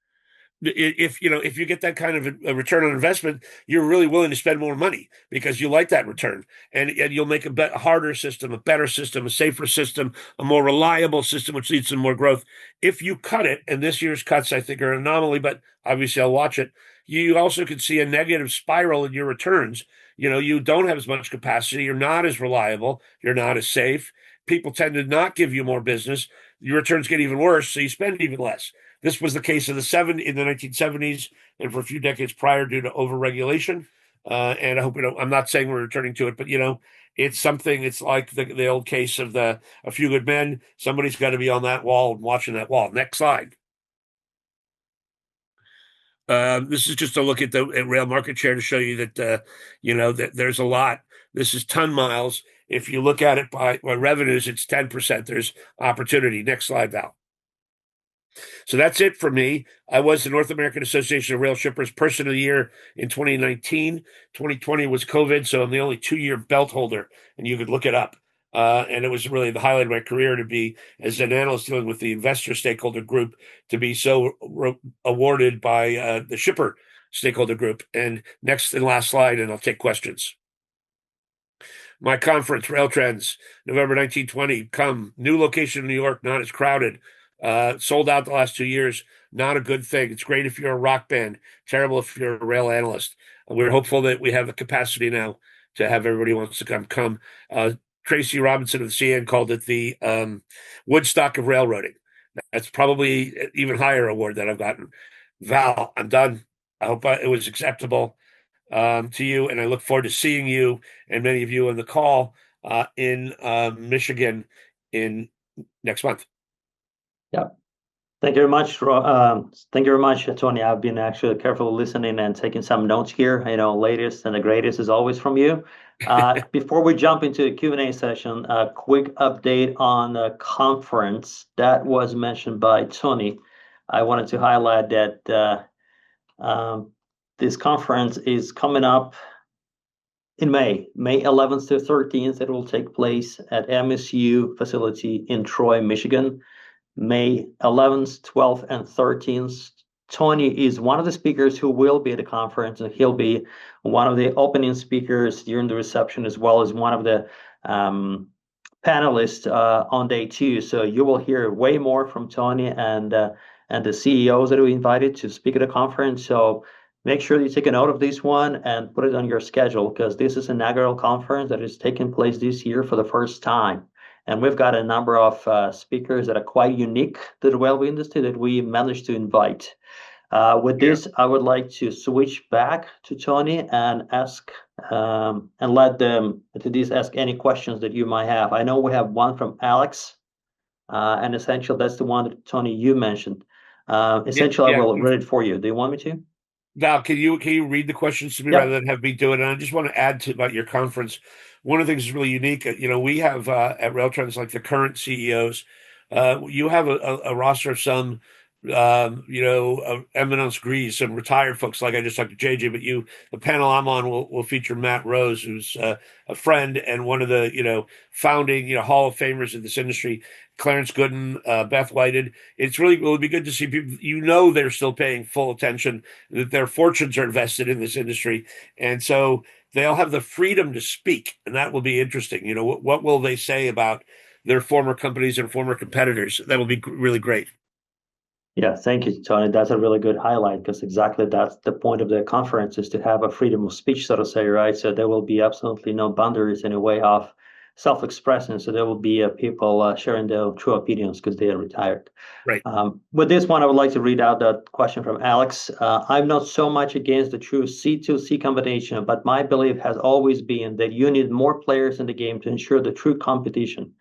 If you get that kind of a return on investment, you're really willing to spend more money because you like that return, and you'll make a harder system, a better system, a safer system, a more reliable system, which leads to more growth. If you cut it, and this year's cuts I think are an anomaly, but obviously I'll watch it. You also could see a negative spiral in your returns. You don't have as much capacity. You're not as reliable. You're not as safe. People tend to not give you more business. Your returns get even worse, so you spend even less. This was the case in the 1970s and for a few decades prior due to overregulation. And I hope I'm not saying we're returning to it, but it's something. It's like the old case of A Few Good Men. Somebody's got to be on that wall and watching that wall. Next slide. This is just a look at the rail market share to show you that that there's a lot. This is ton miles, If you look at it by revenues, it's 10%. There's opportunity. Next slide, Val. So that's it for me. I was the North American Association of Rail Shippers Person of the Year in 2019. 2020 was COVID, so I'm the only 2-year belt holder, and you could look it up. And it was really the highlight of my career to be, as an analyst dealing with the investor stakeholder group, to be so awarded by the shipper stakeholder group. And next and last slide, and I'll take questions. My conference, Rail Trends, November 1920. Come, new location in New York, not as crowded. Sold out the last 2 years. Not a good thing. It's great if you're a rock band. Terrible if you're a rail analyst. We're hopeful that we have the capacity now to have everybody who wants to come. Tracy Robinson of the CN called it the Woodstock of railroading. That's probably an even higher award that I've gotten. Val, I'm done. I hope it was acceptable to you, and I look forward to seeing you and many of you on the call in Michigan in next month. Yeah. Thank you very much. Thank you very much, Tony. I've been actually carefully listening and taking some notes here. Latest and the greatest is always from you. Before we jump into the Q&A session, a quick update on the conference that was mentioned by Tony. I wanted to highlight that this conference is coming up in May 11th to 13th. It will take place at MSU facility in Troy, Michigan. May 11th, 12th, and 13th. Tony is one of the speakers who will be at the conference, and he'll be one of the opening speakers during the reception, as well as one of the panelists on day 2. So you will hear way more from Tony and the CEOs that we invited to speak at the conference. So make sure you take a note of this one and put it on your schedule, because this is an inaugural conference that is taking place this year for the first time. And we've got a number of speakers that are quite unique to the railway industry that we managed to invite. With this, I would like to switch back to Tony and ask and let them to ask any questions that you might have. I know we have one from Alex, and essentially that's the one that Tony you mentioned. Essentially, I will read it for you. Do you want me to? Val, can you read the questions to me rather than have me do it? And I just want to add to about your conference. One of the things that's really unique, we have at Railtrends, like the current CEOs, you have a roster of some, eminence grise, some retired folks, like I just talked to JJ, but the panel I'm on will feature Matt Rose, who's a friend and one of the, founding, Hall of Famers in this industry, Clarence Gooden, Beth Whited. It would be good to see people, they're still paying full attention, that their fortunes are invested in this industry. And so they'll have the freedom to speak, and that will be interesting. What will they say about their former companies and former competitors? That will be really great. Yeah, thank you, Tony. That's a really good highlight, because exactly that's the point of the conference, is to have a freedom of speech, so to say, right? So there will be absolutely no boundaries in a way of self-expressing. So there will be people sharing their true opinions because they are retired. Right. With this one, I would like to read out that question from Alex. I'm not so much against the true C2C combination, but my belief has always been that you need more players in the game to ensure the true competition.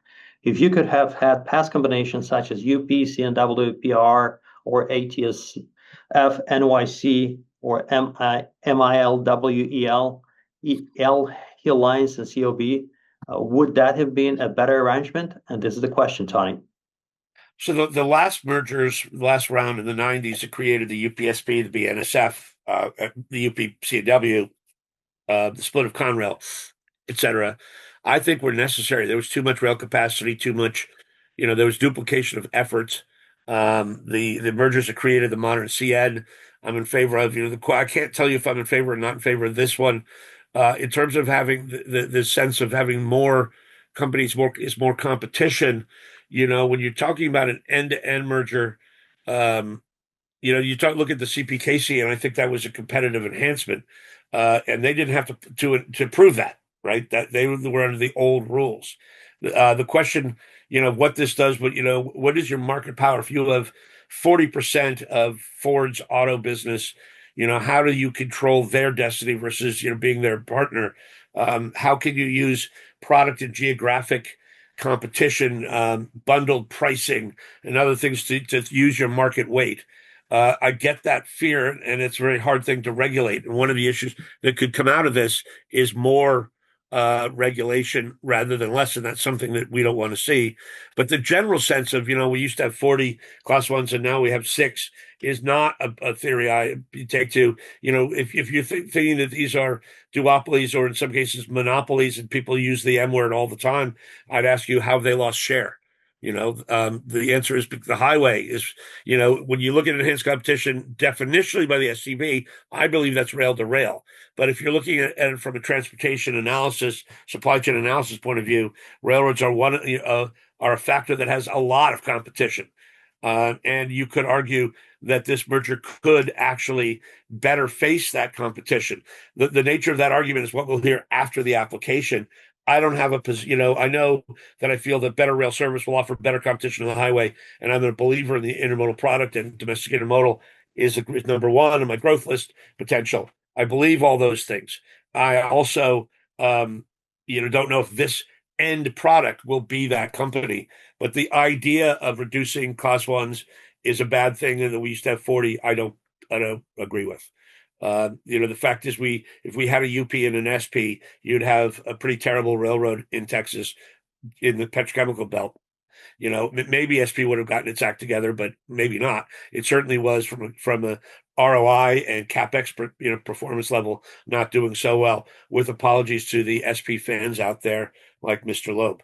If you could have had past combinations such as UP, CNW, PR, or ATSF, NYC, or MILWEL, Hill Lines, and COB, would that have been a better arrangement? And this is the question, Tony. So the last mergers, last round in the 90s, it created the UPSB, the BNSF, the UPCW, the split of Conrail, etc. I think were necessary. There was too much rail capacity, too much, there was duplication of efforts. The mergers that created the modern CN, I'm in favor of. I can't tell you if I'm in favor or not in favor of this one. In terms of having the sense of having more companies, more competition. When you're talking about an end-to-end merger, look at the CPKC, and I think that was a competitive enhancement, and they didn't have to prove that, right? That they were under the old rules. The question, what this does, but what is your market power? If you have 40% of Ford's auto business, how do you control their destiny versus being their partner? How can you use product and geographic competition, bundled pricing, and other things to use your market weight? I get that fear, and it's a very hard thing to regulate. And one of the issues that could come out of this is more regulation rather than less, and that's something that we don't want to see. But the general sense of, we used to have 40 class ones and now we have 6 is not a theory I take to, if you're thinking that these are duopolies or in some cases monopolies and people use the M word all the time, I'd ask you, how have they lost share? The answer is the highway is, when you look at enhanced competition definitionally by the SCB, I believe that's rail to rail. But if you're looking at it from a transportation analysis, supply chain analysis point of view, railroads are are a factor that has a lot of competition. And you could argue that this merger could actually better face that competition. The nature of that argument is what we'll hear after the application. I don't have I know that I feel that better rail service will offer better competition on the highway, and I'm a believer in the intermodal product, and domestic intermodal is number one on my growth list potential. I believe all those things. I also, don't know if this end product will be that company, but the idea of reducing class ones is a bad thing, and that we used to have 40. I don't agree with. The fact is, if we had a UP and an SP, you'd have a pretty terrible railroad in Texas in the petrochemical belt. Maybe SP would have gotten its act together, but maybe not. It certainly was from a ROI and capex performance level not doing so well. With apologies to the SP fans out there, like Mr. Loeb.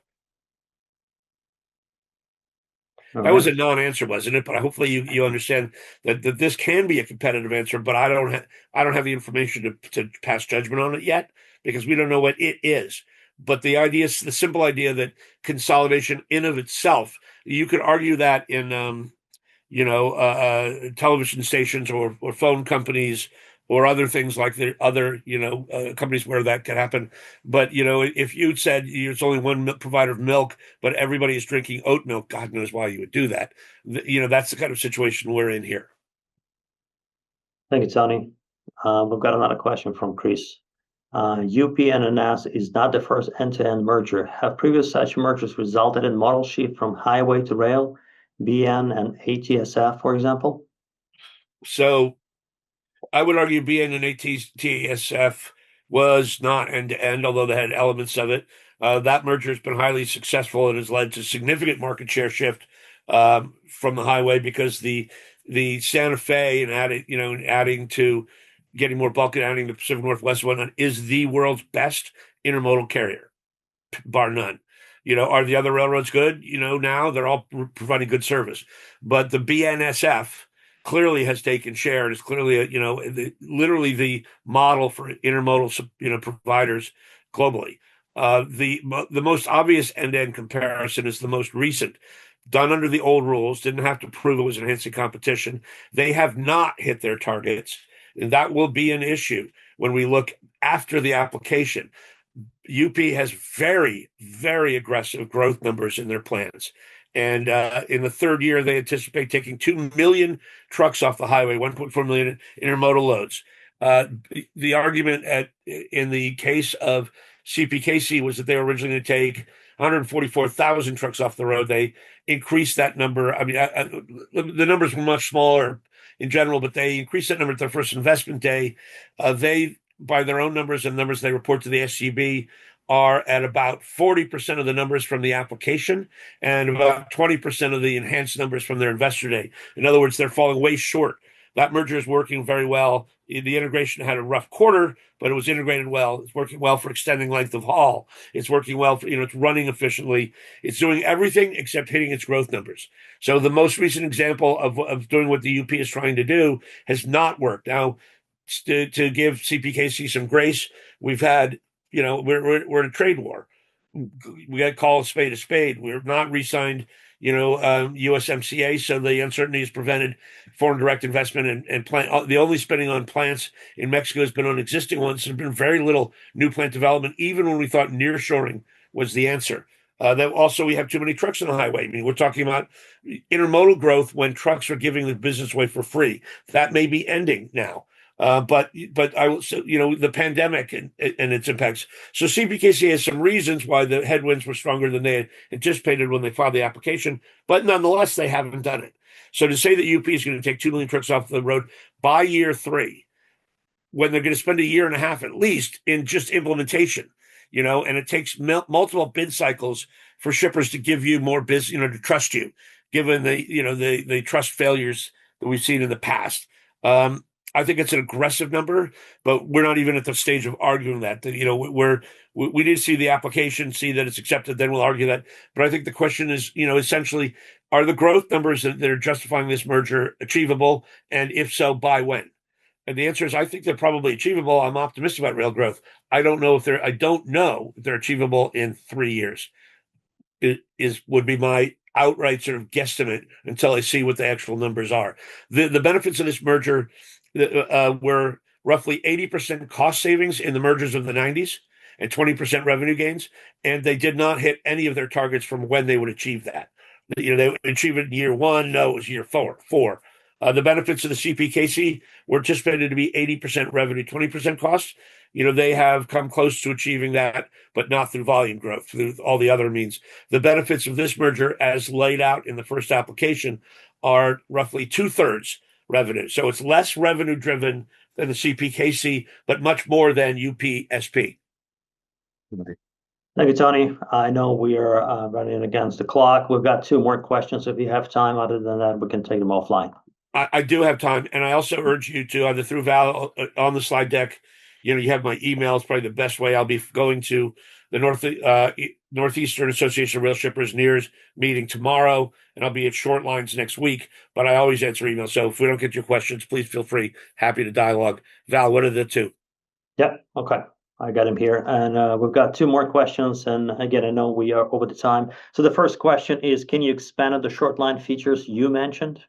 All That was right. a non-answer, wasn't it? But hopefully you understand that this can be a competitive answer. But I don't have the information to pass judgment on it yet, because we don't know what it is. But the simple idea that consolidation in of itself, you could argue that in television stations or phone companies or other things like the other companies where that could happen. But if you'd said it's only one provider of milk, but everybody is drinking oat milk, God knows why you would do that. That's the kind of situation we're in here. Thank you, Tony. We've got another question from Chris. UP and NS is not the first end-to-end merger. Have previous such mergers resulted in model shift from highway to rail, BN and ATSF, for example? So I would argue BN and ATSF was not end-to-end, although they had elements of it. That merger has been highly successful and has led to significant market share shift from the highway, because the Santa Fe and adding to getting more bulk and adding the Pacific Northwest one is the world's best intermodal carrier, bar none. Are the other railroads good? Now they're all providing good service, but the BNSF clearly has taken share and is clearly literally the model for intermodal providers globally. The most obvious end-to-end comparison is the most recent, done under the old rules, didn't have to prove it was enhancing competition. They have not hit their targets, and that will be an issue when we look after the application. UP has very, very aggressive growth numbers in their plans. And in the third year, they anticipate taking 2 million trucks off the highway, 1.4 million intermodal loads. The argument in the case of CPKC was that they were originally going to take 144,000 trucks off the road. They increased that number. I mean, the numbers were much smaller in general, but they increased that number at their first investment day. They, by their own numbers and numbers they report to the SCB, are at about 40% of the numbers from the application and about 20% of the enhanced numbers from their investor day. In other words, they're falling way short. That merger is working very well. The integration had a rough quarter, but it was integrated well. It's working well for extending length of haul. It's working well for, it's running efficiently. It's doing everything except hitting its growth numbers. So the most recent example of doing what the UP is trying to do has not worked. Now, to give CPKC some grace, we've had, we're in a trade war. We got to call a spade a spade. We're not re-signed, USMCA, so the uncertainty has prevented foreign direct investment and plant. The only spending on plants in Mexico has been on existing ones. There's been very little new plant development, even when we thought nearshoring was the answer. That also, we have too many trucks on the highway. I mean, we're talking about intermodal growth when trucks are giving the business away for free. That may be ending now. But I will, the pandemic and its impacts. So CPKC has some reasons why the headwinds were stronger than they had anticipated when they filed the application, but nonetheless, they haven't done it. So to say that UP is going to take 2 million trucks off the road by year 3, when they're going to spend a year and a half at least in just implementation, and it takes multiple bid cycles for shippers to give you more business, to trust you, given the trust failures that we've seen in the past. I think it's an aggressive number, but we're not even at the stage of arguing that. We need to see the application, see that it's accepted, then we'll argue that. But I think the question is, essentially, are the growth numbers that are justifying this merger achievable? And if so, by when? And the answer is, I think they're probably achievable. I'm optimistic about rail growth. I don't know if they're achievable in 3 years. Would be my outright sort of guesstimate until I see what the actual numbers are. The benefits of this merger were roughly 80% cost savings in the mergers of the 90s and 20% revenue gains, and they did not hit any of their targets from when they would achieve that. They would achieve it in year one. No, it was year four. The benefits of the CPKC were anticipated to be 80% revenue, 20% costs. They have come close to achieving that, but not through volume growth, through all the other means. The benefits of this merger, as laid out in the first application, are roughly 2/3 revenue. So it's less revenue driven than the CPKC, but much more than UPSP. Thank you, Tony. I know we are running against the clock. We've got 2 more questions if you have time. Other than that, we can take them offline. I do have time, and I also urge you to either through Val on the slide deck. You have my email. It's probably the best way. I'll be going to the Northeastern Association of Rail Shippers NEARS meeting tomorrow, and I'll be at Short Lines next week. But I always answer emails, so if we don't get your questions, please feel free. Happy to dialogue. Val, what are the 2? Yep. Okay. I got him here. And we've got 2 more questions. And again, I know we are over the time. So the first question is, can you expand on the short line features you mentioned?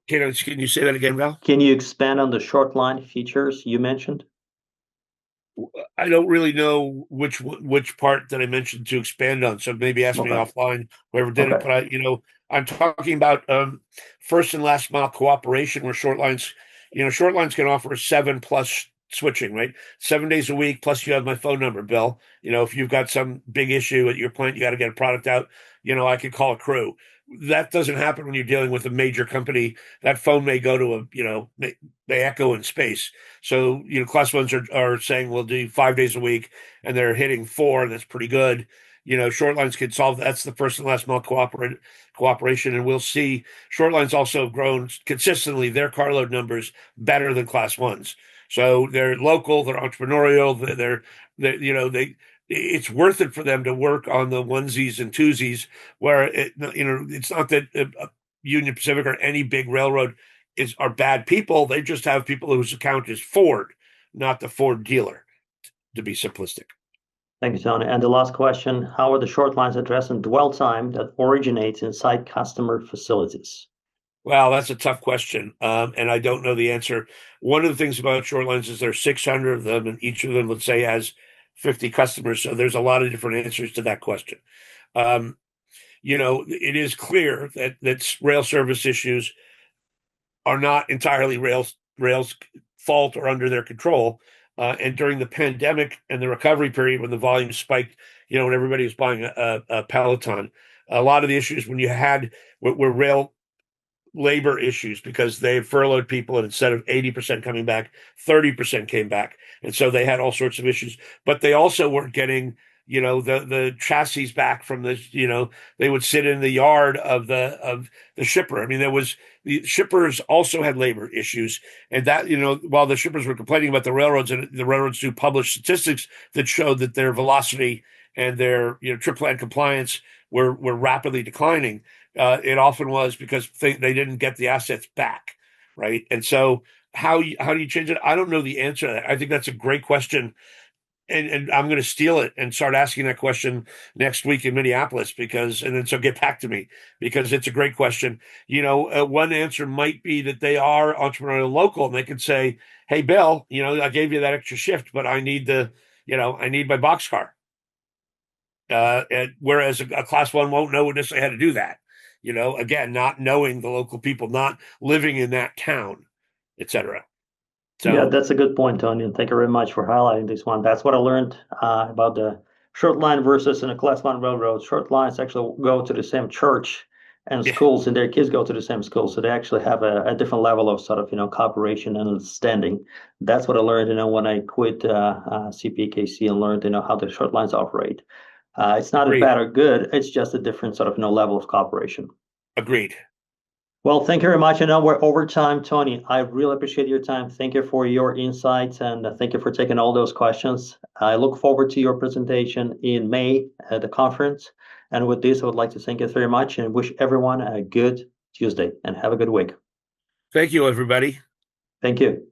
Can you say that again, Val? Can you expand on the short line features you mentioned? I don't really know which part that I mentioned to expand on, so maybe ask me offline, whoever did it. But I'm talking about first and last mile cooperation, where short lines can offer 7+ switching, right? 7 days a week, plus you have my phone number, Bill. If you've got some big issue at your plant, you got to get a product out, I could call a crew. That doesn't happen when you're dealing with a major company. That phone may go to they echo in space. So, class ones are saying we'll do 5 days a week, and they're hitting 4, and that's pretty good. Short lines can solve that's the first and last mile cooperation, and we'll see short lines also have grown consistently their carload numbers better than class ones. So they're local, they're entrepreneurial, it's worth it for them to work on the onesies and twosies, where it's not that Union Pacific or any big railroad are bad people. They just have people whose account is Ford, not the Ford dealer, to be simplistic. Thank you, Tony. And the last question, how are the short lines addressing dwell time that originates inside customer facilities? Well, that's a tough question, and I don't know the answer. One of the things about short lines is there's 600 of them, and each of them, let's say, has 50 customers. So there's a lot of different answers to that question. It is clear that rail service issues are not entirely rail's fault or under their control. And during the pandemic and the recovery period, when the volume spiked, when everybody was buying a Peloton, a lot of the issues were rail labor issues, because they furloughed people, and instead of 80% coming back, 30% came back. And so they had all sorts of issues, but they also weren't getting, the chassis back from they would sit in the yard of the shipper. I mean, the shippers also had labor issues, and that, while the shippers were complaining about the railroads, and the railroads do publish statistics that showed that their velocity and their, trip plan compliance were rapidly declining. It often was because they didn't get the assets back, right? And so how do you change it? I don't know the answer to that. I think that's a great question, and I'm going to steal it and start asking that question next week in Minneapolis, so get back to me, because it's a great question. One answer might be that they are entrepreneurial local, and they could say, "Hey, Bill, I gave you that extra shift, but I need my boxcar." Whereas a class one won't know necessarily how to do that. Again, not knowing the local people, not living in that town, etc. So, yeah, that's a good point, Tony. And thank you very much for highlighting this one. That's what I learned about the short line versus in a class one railroad. Short lines actually go to the same church and Yeah, schools, and their kids go to the same school, so they actually have a different level of sort of cooperation and understanding. That's what I learned when I quit CPKC and learned how the short lines operate. It's not as agreed. bad or good, it's just a different sort of level of cooperation. Agreed. Well, thank you very much. I know we're over time, Tony. I really appreciate your time. Thank you for your insights, and thank you for taking all those questions. I look forward to your presentation in May at the conference. And with this, I would like to thank you very much and wish everyone a good Tuesday and have a good week. Thank you, everybody. Thank you.